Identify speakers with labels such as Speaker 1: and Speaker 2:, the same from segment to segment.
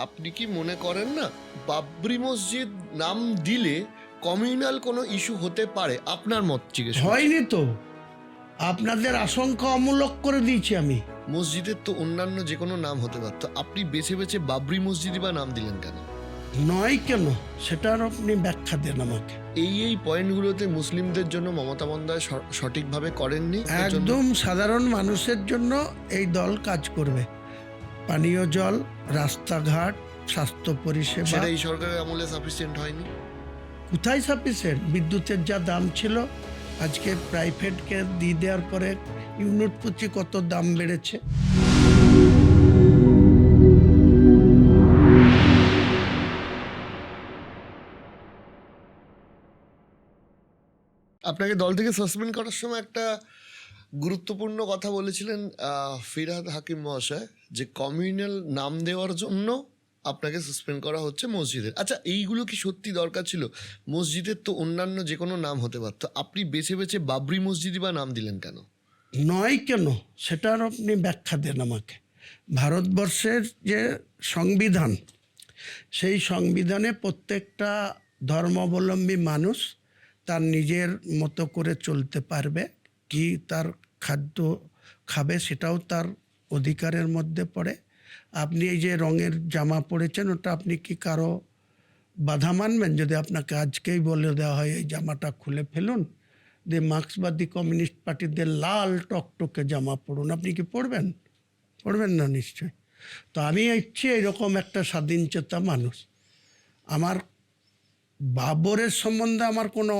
Speaker 1: আপনি কি মনে করেন না বাবরি মসজিদ নাম দিলে কমিউনাল কোনো ইস্যু হতে পারে? আপনার মত জিজ্ঞেস করছি।
Speaker 2: হয়নি তো, আপনাদের আশঙ্কা অমূলক করে দিয়েছি আমি।
Speaker 1: মসজিদের তো অন্যান্য যে কোনো নাম হতে পারতো, আপনি বেছে বেছে বাবরি মসজিদই বা নাম দিলেন কেন?
Speaker 2: নয় কেন, সেটার আপনি ব্যাখ্যা দেন আমাকে।
Speaker 1: এই পয়েন্টগুলোতে মুসলিমদের জন্য মমতা বন্দ্যোপাধ্যায় সঠিকভাবে করেননি। এর জন্য
Speaker 2: একদম সাধারণ মানুষের জন্য এই দল কাজ করবে। পানীয় জল, রাস্তাঘাট, স্বাস্থ্য পরিষেবা।
Speaker 1: সেটা এই সরকারের আমলে সাফিসিয়েন্ট হয়নি।
Speaker 2: কোথায় সাফিসিয়েন্ট? বিদ্যুতের যা দাম ছিল, আজকে প্রাইভেটকে দিয়ে দেওয়ার পরে ইউনিট প্রতি কত দাম বেড়েছে।
Speaker 1: আপনাকে দল থেকে সাসপেন্ড করার সময় একটা গুরুত্বপূর্ণ কথা বলেছিলেন ফিরহাদ হাকিম মহাশয়, যে কমিউনাল নাম দেওয়ার জন্য আপনাকে সাসপেন্ড করা হচ্ছে মসজিদের। আচ্ছা, এইগুলো কি সত্যি দরকার ছিল? মসজিদের তো অন্যান্য যে কোনো নাম হতে পারতো, আপনি বেছে বেছে বাবরি মসজিদই বা নাম দিলেন কেন?
Speaker 2: নয় কেন, সেটার আপনি ব্যাখ্যা দেন আমাকে। ভারতবর্ষের যে সংবিধান, সেই সংবিধানে প্রত্যেকটা ধর্মাবলম্বী মানুষ তার নিজের মতো করে চলতে পারবে, কি তার খাদ্য খাবে সেটাও তার অধিকারের মধ্যে পড়ে। আপনি এই যে রঙের জামা পরেছেন, ওটা আপনি কি কারো বাধা মানবেন? যদি আপনাকে আজকেই বলে দেওয়া হয় এই জামাটা খুলে ফেলুন, যে মার্ক্সবাদী কমিউনিস্ট পার্টিদের লাল টকটকে জামা পরুন, আপনি কি পরবেন? পরবেন না নিশ্চয়। তো আমি ইচ্ছে এরকম একটা স্বাধীনচেতা মানুষ। আমার বাবরের সম্বন্ধে আমার কোনো,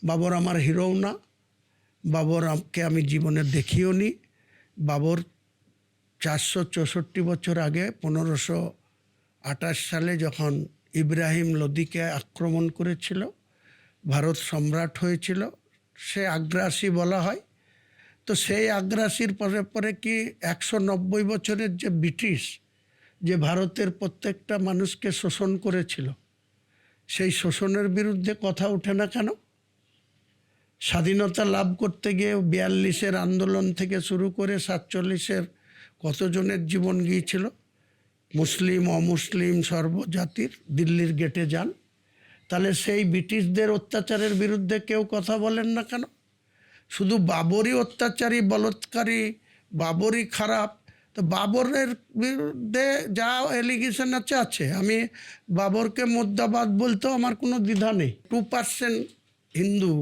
Speaker 2: বাবর আমার হিরোও না, বাবরকে আমি জীবনে দেখিও নি। বাবর 464 বছর আগে 1528 সালে যখন ইব্রাহিম লোদিকে আক্রমণ করেছিল, ভারত সম্রাট হয়েছিল, সে আগ্রাসী বলা হয়। তো সেই আগ্রাসীর পরে পরে কি 190 বছরের যে ব্রিটিশ, যে ভারতের প্রত্যেকটা মানুষকে শোষণ করেছিল, সেই শোষণের বিরুদ্ধে কথা ওঠে না কেন? স্বাধীনতা লাভ করতে গিয়ে 42-এর আন্দোলন থেকে শুরু করে 47-এর কতজনের জীবন গিয়েছিল। মুসলিম অমুসলিম সর্বজাতির দিল্লির গেটে যান। তাহলে সেই ব্রিটিশদের অত্যাচারের বিরুদ্ধে কেউ কথা বলেন না কেন? শুধু বাবরই অত্যাচারী, বলৎকারী, বাবরই খারাপ। তো বাবরের বিরুদ্ধে যা এলিগেশন আছে। আমি বাবরকে মুর্দাবাদ বলতেও আমার কোনো দ্বিধা নেই। 2% হিন্দু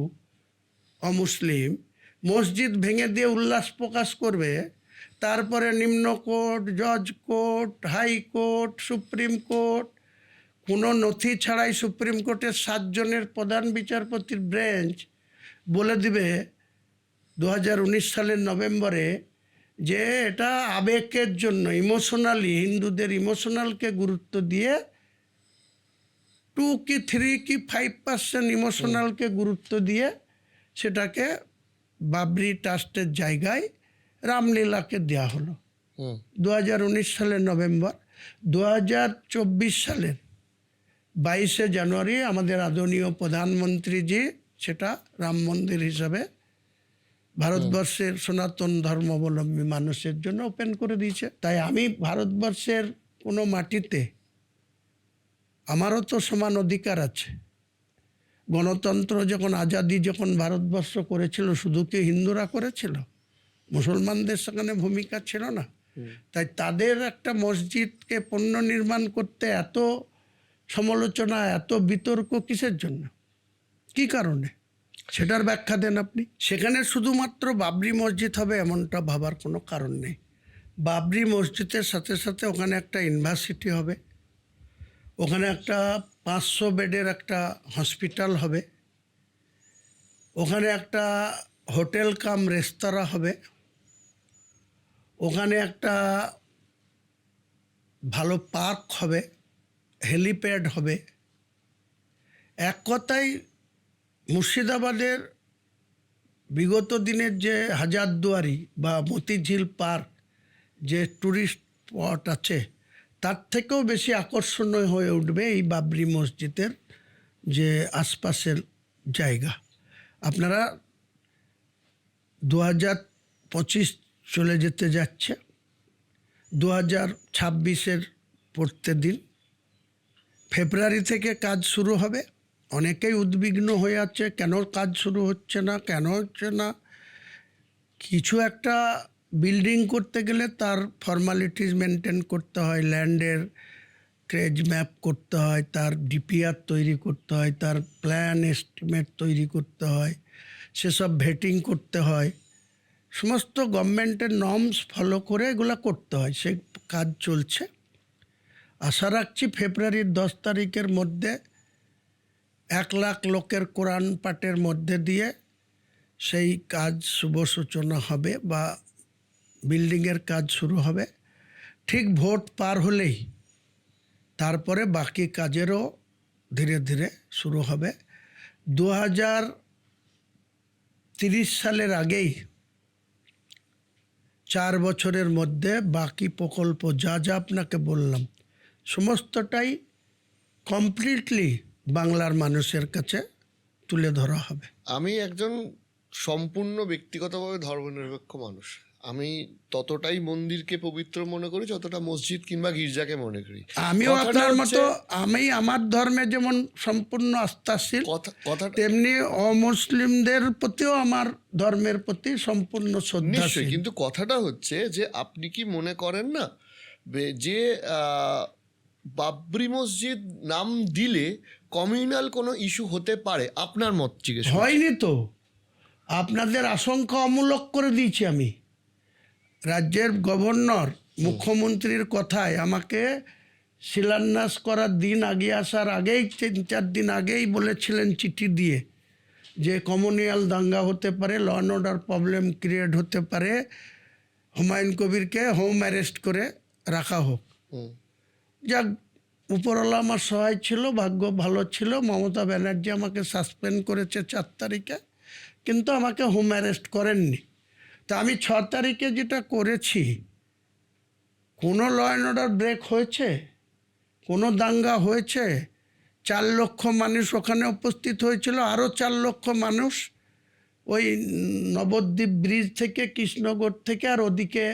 Speaker 2: অমুসলিম মসজিদ ভেঙে দিয়ে উল্লাস প্রকাশ করবে, তারপরে নিম্ন কোর্ট, জজ কোর্ট, হাইকোর্ট, সুপ্রিম কোর্ট, কোনো নথি ছাড়াই সুপ্রিম কোর্টের 7 জনের প্রধান বিচারপতির বেঞ্চ বলে দিবে 2019 সালের নভেম্বরে যে এটা আবেগের জন্য, ইমোশনালি, হিন্দুদের ইমোশনালকে গুরুত্ব দিয়ে 2 কি 3 কি 5% ইমোশনালকে গুরুত্ব দিয়ে সেটাকে বাবরি ট্রাস্টের জায়গায় রামলীলাকে দেওয়া হলো 2019 সালের নভেম্বর। 2024 সালের 22শে জানুয়ারি আমাদের আদরণীয় প্রধানমন্ত্রীজি সেটা রাম মন্দির হিসাবে ভারতবর্ষের সনাতন ধর্মাবলম্বী মানুষের জন্য ওপেন করে দিয়েছে। তাই আমি ভারতবর্ষের কোনো মাটিতে আমারও তো সমান অধিকার আছে। গণতন্ত্র যখন, আজাদি যখন ভারতবর্ষ করেছিল, শুধু কি হিন্দুরা করেছিল? মুসলমানদের সেখানে ভূমিকা ছিল না? তাই তাদের একটা মসজিদকে পুনর্নির্মাণ করতে এত সমালোচনা, এত বিতর্ক কিসের জন্য, কি কারণে, সেটার ব্যাখ্যা দেন আপনি। সেখানে শুধুমাত্র বাবরি মসজিদ হবে এমনটা ভাবার কোনো কারণ নেই। বাবরি মসজিদের সাথে সাথে ওখানে একটা ইউনিভার্সিটি হবে, ওখানে একটা 500 বেডের একটা হসপিটাল হবে, ওখানে একটা হোটেল কাম রেস্তোরাঁ হবে, ওখানে একটা ভালো পার্ক হবে, হেলিপ্যাড হবে। এক কথায় মুর্শিদাবাদের বিগত দিনের যে হাজারদুয়ারি বা মতিঝিল পার্ক, যে ট্যুরিস্ট স্পট আছে, তার থেকেও বেশি আকর্ষণীয় হয়ে উঠবে এই বাবরি মসজিদের যে আশপাশের জায়গা। আপনারা 2025 চলে যেতে যাচ্ছে, 2026-এর পড়তে দিন। ফেব্রুয়ারি থেকে কাজ শুরু হবে। অনেকেই উদ্বিগ্ন হয়ে আছে, কেন কাজ শুরু হচ্ছে না, কেন হচ্ছে না। কিছু একটা বিল্ডিং করতে গেলে তার ফর্মালিটিস মেনটেন করতে হয়, ল্যান্ডের ট্রেজ ম্যাপ করতে হয়, তার ডিপিআর তৈরি করতে হয়, তার প্ল্যান এস্টিমেট তৈরি করতে হয়, সেসব ভেটিং করতে হয়। সমস্ত গভর্নমেন্টের নর্মস ফলো করে এগুলো করতে হয়। সেই কাজ চলছে। আশা রাখছি ফেব্রুয়ারির 10 তারিখের মধ্যে 1 লাখ লোকের কোরআন পাঠের মধ্যে দিয়ে সেই কাজ শুভ সূচনা হবে বা বিল্ডিংয়ের কাজ শুরু হবে। ঠিক ভোট পার হলেই তারপরে বাকি কাজেরও ধীরে ধীরে শুরু হবে। 2030 সালের আগেই 4 বছরের মধ্যে বাকি প্রকল্প যা যা আপনাকে বললাম সমস্তটাই কমপ্লিটলি বাংলার মানুষের কাছে তুলে ধরা হবে।
Speaker 1: আমি একজন সম্পূর্ণ ব্যক্তিগতভাবে ধর্মনিরপেক্ষ মানুষ। আমি ততটাই মন্দিরকে পবিত্র মনে করি যতটা মসজিদ কিংবা গির্জাকে মনে করি।
Speaker 2: আমিও
Speaker 1: কথাটা
Speaker 2: আপনার
Speaker 1: হচ্ছে-
Speaker 2: মতো, আমি আমার ধর্মে যেমন সম্পূর্ণ আস্থাশীল,
Speaker 1: কথাটা
Speaker 2: তেমনি অমুসলিমদের প্রতিও আমার ধর্মের প্রতি সম্পূর্ণ
Speaker 1: নিশ্চয়ই,
Speaker 2: শ্রদ্ধাশীল।
Speaker 1: কিন্তু কথাটা হচ্ছে যে আপনি কি মনে করেন না যে বাবরি মসজিদ নাম দিলে কমিউনাল কোনো ইস্যু হতে পারে? আপনার মত জিজ্ঞেস করছি।
Speaker 2: হয়নি তো, আপনাদের আশঙ্কা অমূলক করে দিয়েছি আমি। রাজ্যের গভর্নর মুখ্যমন্ত্রীর কথায় আমাকে শিলান্যাস করার দিন আগে আসার আগেই 3-4 দিন আগেই বলেছিলেন চিঠি দিয়ে যে কমিউনাল দাঙ্গা হতে পারে, law and order problem create হতে পারে, হুমায়ুন কবিরকে হোম অ্যারেস্ট করে রাখা হোক।
Speaker 1: হুম।
Speaker 2: যাক, উপরওয়ালা আমার সহায় ছিল, ভাগ্য ভালো ছিল। মমতা ব্যানার্জি আমাকে সাসপেন্ড করেছে 4 তারিখে, কিন্তু আমাকে হোম অ্যারেস্ট করেননি। তা আমি 6 তারিখে যেটা করেছি, কোনো ল অ্যান্ড অর্ডার ব্রেক হয়েছে? কোনো দাঙ্গা হয়েছে? 4 লক্ষ মানুষ ওখানে উপস্থিত হয়েছিল, আরও 4 লক্ষ মানুষ ওই নবদ্বীপ ব্রিজ থেকে, কৃষ্ণগড় থেকে, আর ওদিকে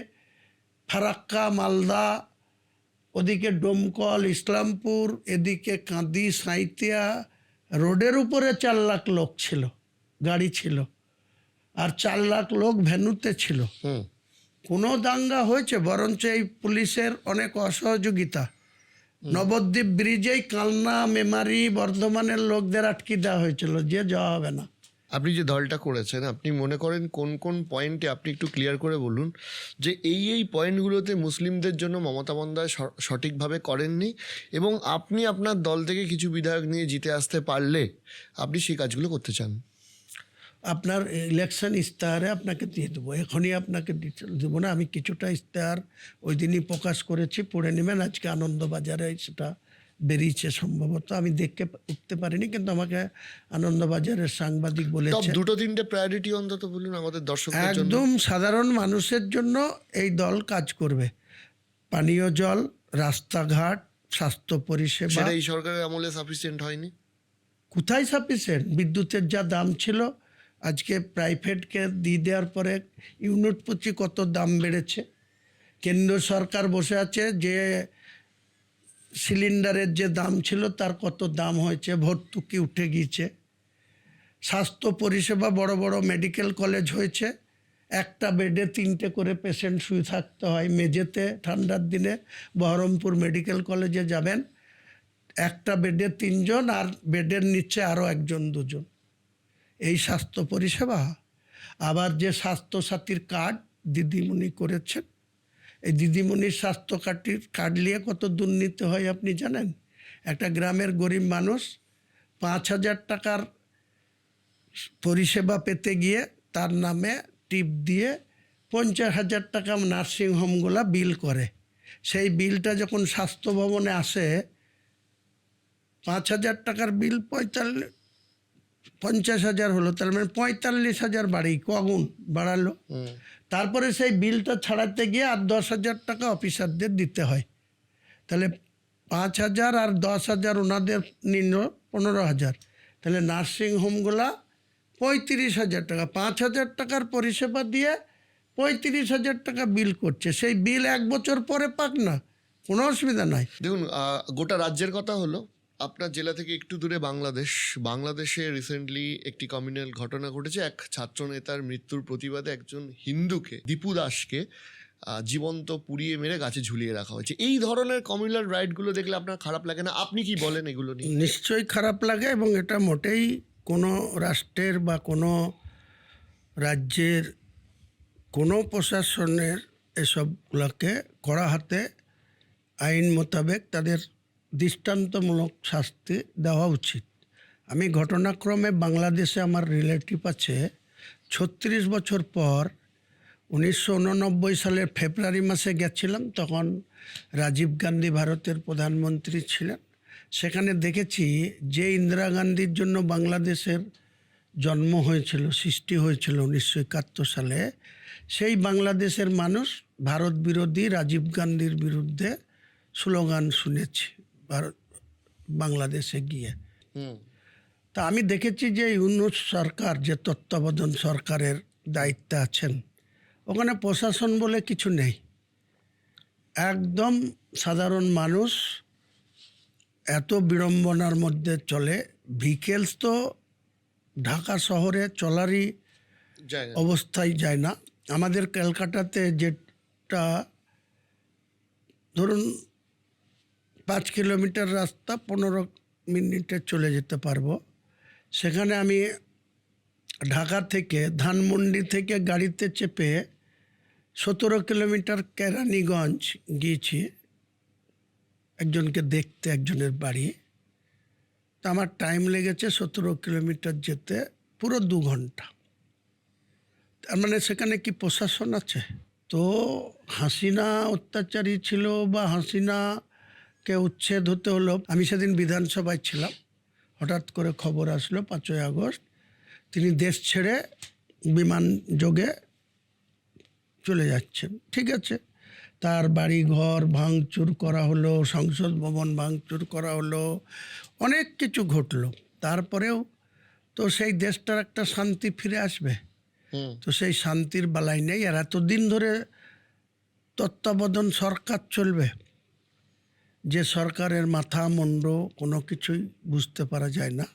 Speaker 2: ফারাক্কা, মালদা, ওদিকে ডোমকল, ইসলামপুর, এদিকে কাঁদি, সাঁইতিয়া রোডের উপরে 4 লাখ লোক ছিল, গাড়ি ছিল, আর 4 লাখ লোক ভেন্যুতে ছিল।
Speaker 1: হুম।
Speaker 2: কোনো দাঙ্গা হয়েছে? বরঞ্চ এই পুলিশের অনেক অসহযোগিতা। নবদ্বীপ ব্রিজেই কালনা, মেমারি, বর্ধমানের লোকদের আটকে দেওয়া হয়েছিল, যে যাওয়া হবে না।
Speaker 1: আপনি যে দলটা করেছেন, আপনি মনে করেন কোন কোন পয়েন্টে, আপনি একটু ক্লিয়ার করে বলুন যে এই পয়েন্টগুলোতে মুসলিমদের জন্য মমতা বন্দ্যোপাধ্যায় সঠিকভাবে করেননি, এবং আপনি আপনার দল থেকে কিছু বিধায়ক নিয়ে জিতে আসতে পারলে আপনি সেই কাজগুলো করতে চান।
Speaker 2: আপনার ইলেকশন ইস্তাহারে আপনাকে দিয়ে দেবো, এখনই আপনাকে দেবো না। আমি কিছুটা ইস্তাহার ওই দিনই প্রকাশ করেছি, পড়ে নেবেন। আজকে আনন্দবাজারে সেটা বেরিয়েছে সম্ভবত, আমি দেখতে উঠতে পারিনি, কিন্তু আমাকে আনন্দবাজারের সাংবাদিক
Speaker 1: টপ
Speaker 2: বলেছে।
Speaker 1: 2-3টে প্রায়োরিটি অন্তত বলুন আমাদের দর্শকদের জন্য।
Speaker 2: একদম সাধারণ মানুষের জন্য এই দল কাজ করবে। পানীয় জল, রাস্তাঘাট, স্বাস্থ্য পরিষেবা।
Speaker 1: সেটা এই সরকারের আমলে সাফিসিয়েন্ট হয়নি।
Speaker 2: কোথায় সাফিসিয়েন্ট? বিদ্যুতের যা দাম ছিল, আজকে প্রাইভেটকে দিয়ে দেওয়ার পরে ইউনিট প্রতি কত দাম বেড়েছে। কেন্দ্র সরকার বসে আছে যে সিলিন্ডারের যে দাম ছিল তার কত দাম হয়েছে, ভর্তুকি উঠে গিয়েছে। স্বাস্থ্য পরিষেবা, বড় বড় মেডিকেল কলেজ হয়েছে, একটা বেডে 3টে করে পেশেন্ট শুয়ে থাকতে হয় মেঝেতে। ঠান্ডার দিনে বহরমপুর মেডিকেল কলেজে যাবেন, একটা বেডে 3 জন, আর বেডের নিচে আরও 1 জন 2 জন। এই স্বাস্থ্য পরিষেবা। আবার যে স্বাস্থ্যসাথীর কার্ড দিদিমণি করেছেন, এই দিদিমণির স্বাস্থ্য কার্ড নিয়ে কত দুর্নীতি হয় আপনি জানেন? একটা গ্রামের গরিব মানুষ 5,000 টাকার পরিষেবা পেতে গিয়ে তার নামে টিপ দিয়ে 50,000 টাকা নার্সিংহোমগুলা বিল করে। সেই বিলটা যখন স্বাস্থ্য ভবনে আসে, 5,000 টাকার বিল 50,000 হলো, তার মানে 45,000 বাড়ি, কগুণ বাড়ালো। তারপরে সেই বিলটা ছাড়াতে গিয়ে আর 10,000 টাকা অফিসারদের দিতে হয়। তাহলে 5,000 আর 10,000 ওনাদের নিল 15,000। তাহলে নার্সিংহোমগুলা 35,000 টাকা, 5,000 টাকার পরিষেবা দিয়ে 35,000 টাকা বিল করছে। সেই বিল 1 বছর পরে পাক না, কোনো অসুবিধা নাই।
Speaker 1: দেখুন, গোটা রাজ্যের কথা হলো, আপনার জেলা থেকে একটু দূরে বাংলাদেশে রিসেন্টলি একটি কমিউনাল ঘটনা ঘটেছে। এক ছাত্র নেতার মৃত্যুর প্রতিবাদে একজন হিন্দুকে, দীপু দাসকে জীবন্ত পুড়িয়ে মেরে গাছে ঝুলিয়ে রাখা হয়েছে। এই ধরনের কমিউনাল রাইটগুলো দেখলে আপনার খারাপ লাগে না? আপনি কি বলেন এগুলো নিয়ে?
Speaker 2: নিশ্চয়ই খারাপ লাগে, এবং এটা মোটেই কোনো রাষ্ট্রের বা কোনো রাজ্যের কোনো প্রশাসনের এসবগুলোকে কড়া হাতে আইন মোতাবেক তাদের দৃষ্টান্তমূলক শাস্তি দেওয়া উচিত। আমি ঘটনাক্রমে বাংলাদেশে আমার রিলেটিভ আছে, 36 বছর পর 1989 সালের ফেব্রুয়ারি মাসে গেছিলাম। তখন রাজীব গান্ধী ভারতের প্রধানমন্ত্রী ছিলেন। সেখানে দেখেছি যে ইন্দিরা গান্ধীর জন্য বাংলাদেশের জন্ম হয়েছিল, সৃষ্টি হয়েছিল 1971 সালে, সেই বাংলাদেশের মানুষ ভারত বিরোধী রাজীব গান্ধীর বিরুদ্ধে স্লোগান শুনেছি বাংলাদেশে গিয়ে। তা আমি দেখেছি যে ইউনূস সরকার, যে তত্ত্বাবধান সরকারের দায়িত্বে আছেন, ওখানে প্রশাসন বলে কিছু নেই। একদম সাধারণ মানুষ এত বিড়ম্বনার মধ্যে চলে। ভিকেলস তো ঢাকা শহরে চলারই অবস্থায় যায় না। আমাদের ক্যালকাটাতে যেটা ধরুন 5 কিলোমিটার রাস্তা 15 মিনিটে চলে যেতে পারবো, সেখানে আমি ঢাকা থেকে ধানমন্ডি থেকে গাড়িতে চেপে 17 কিলোমিটার কেরানীগঞ্জ গিয়েছি একজনকে দেখতে, একজনের বাড়ি। তা আমার টাইম লেগেছে 17 কিলোমিটার যেতে পুরো 2 ঘন্টা। তার মানে সেখানে কি প্রশাসন আছে? তো হাসিনা অত্যাচারী ছিল বা হাসিনাকে উচ্ছেদ হতে হলো। আমি সেদিন বিধানসভায় ছিলাম, হঠাৎ করে খবর আসলো 5ই আগস্ট তিনি দেশ ছেড়ে বিমান যোগে চলে যাচ্ছেন। ঠিক আছে, তার বাড়ি ঘর ভাঙচুর করা হলো, সংসদ ভবন ভাঙচুর করা হলো, অনেক কিছু ঘটলো। তারপরেও তো সেই দেশটার একটা শান্তি ফিরে আসবে। তো সেই শান্তির বালাই নেই। আর এতদিন ধরে তত্ত্বাবধান সরকার চলবে, যে সরকারের মাথা মুন্ড কোনো কিছুই বুঝতে পারা যায় না।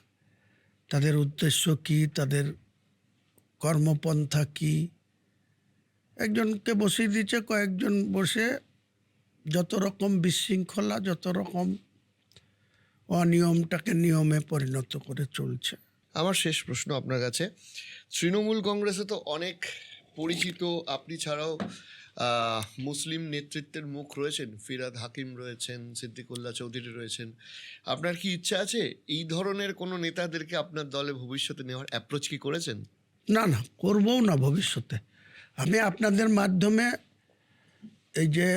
Speaker 2: তাদের উদ্দেশ্য কি, তাদের কর্মপন্থা কি। একজনকে বসিয়ে দিচ্ছে, কয়েকজন বসে যত রকম বিশৃঙ্খলা, যত রকম অনিয়মটাকে নিয়মে পরিণত করে চলছে।
Speaker 1: আমার শেষ প্রশ্ন আপনার কাছে, তৃণমূল কংগ্রেসে তো অনেক পরিচিত, আপনি ছাড়াও মুসলিম নেতৃত্বের মুখ রয়েছেন, ফিরহাদ হাকিম রয়েছেন, সিদ্দিকুল্লাহ চৌধুরী রয়েছেন। আপনার কি ইচ্ছা আছে এই ধরনের কোনো নেতাদেরকে আপনার দলে ভবিষ্যতে নেওয়ার? অ্যাপ্রোচ কি করেছেন?
Speaker 2: না, করবও না ভবিষ্যতে। আমি আপনাদের মাধ্যমে এই যে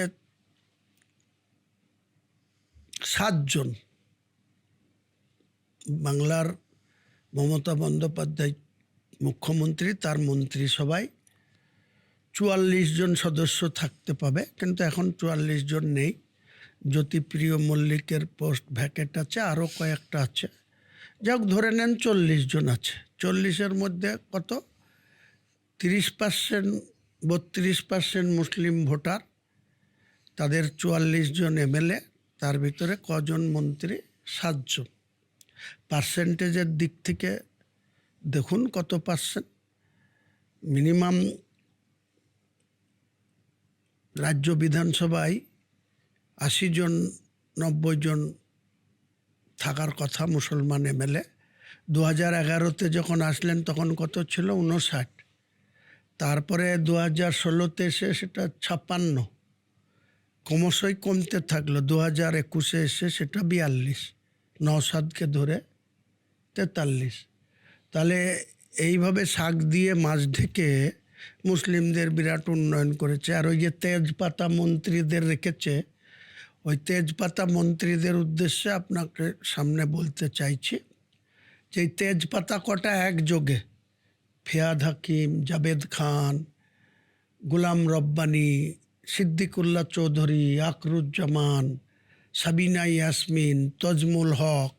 Speaker 2: 7 জন বাংলার মমতা বন্দ্যোপাধ্যায় মুখ্যমন্ত্রী, তার মন্ত্রিসভায় 44 জন সদস্য থাকতে পাবে, কিন্তু এখন 44 জন নেই। জ্যোতিপ্রিয় মল্লিকের পোস্ট ভ্যাকেট আছে, আরও কয়েকটা আছে। যাক, ধরে নেন 40 জন আছে। 40-এর মধ্যে কত, 30%, 32% মুসলিম ভোটার, তাদের 44 জন এমএলএ, তার ভিতরে কজন মন্ত্রী? 7 জন। পার্সেন্টেজের দিক থেকে দেখুন কত পার্সেন্ট। মিনিমাম রাজ্য বিধানসভায় 80 জন 90 জন থাকার কথা মুসলমান এমএলএ। 2011-তে যখন আসলেন তখন কত ছিল? 59। তারপরে 2016-তে এসে সেটা 56, ক্রমশই কমতে থাকলো। 2021-এ এসে সেটা 42, নওশাদকে ধরে 43। তাহলে এইভাবে শাক দিয়ে মাছ ঢেকে মুসলিমদের বিরাট উন্নয়ন করেছে। আর ওই যে তেজপাতা মন্ত্রীদের রেখেছে, ওই তেজপাতা মন্ত্রীদের উদ্দেশ্যে আপনাকে সামনে বলতে চাইছি যে এই তেজপাতা কটা একযোগে ফিরহাদ হাকিম, জাভেদ খান, গোলাম রব্বানী, সিদ্দিকুল্লাহ চৌধুরী, আকরুজ্জামান, সাবিনা ইয়াসমিন, তজমুল হক,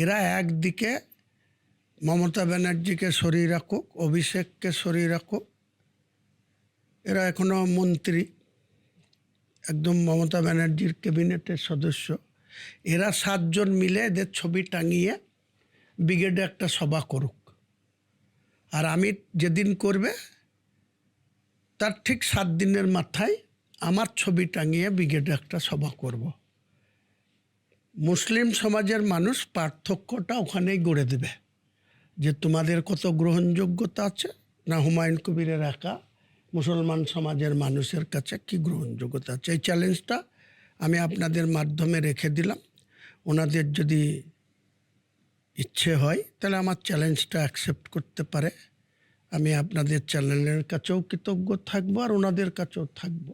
Speaker 2: এরা একদিকে মমতা ব্যানার্জিকে সরিয়ে রাখুক, অভিষেককে সরিয়ে রাখুক, এরা এখনও মন্ত্রী। একদম মমতা ব্যানার্জির ক্যাবিনেটের সদস্য, এরা 7 জন মিলে এদের ছবি টাঙিয়ে ব্রিগেডে একটা সভা করুক। আর আমি যেদিন করবে তার ঠিক 7 দিনের মাথায় আমার ছবি টাঙিয়ে ব্রিগেডে একটা সভা করব। মুসলিম সমাজের মানুষ পার্থক্যটা ওখানেই গড়ে দেবে, যে তোমাদের কত গ্রহণযোগ্যতা আছে, না হুমায়ুন কবিরের একা মুসলমান সমাজের মানুষের কাছে কি গ্রহণযোগ্যতা আছে। এই চ্যালেঞ্জটা আমি আপনাদের মাধ্যমে রেখে দিলাম। ওনাদের যদি ইচ্ছে হয় তাহলে আমার চ্যালেঞ্জটা অ্যাকসেপ্ট করতে পারে। আমি আপনাদের চ্যানেলের কাছেও কৃতজ্ঞ থাকবো আর ওনাদের কাছেও থাকবো।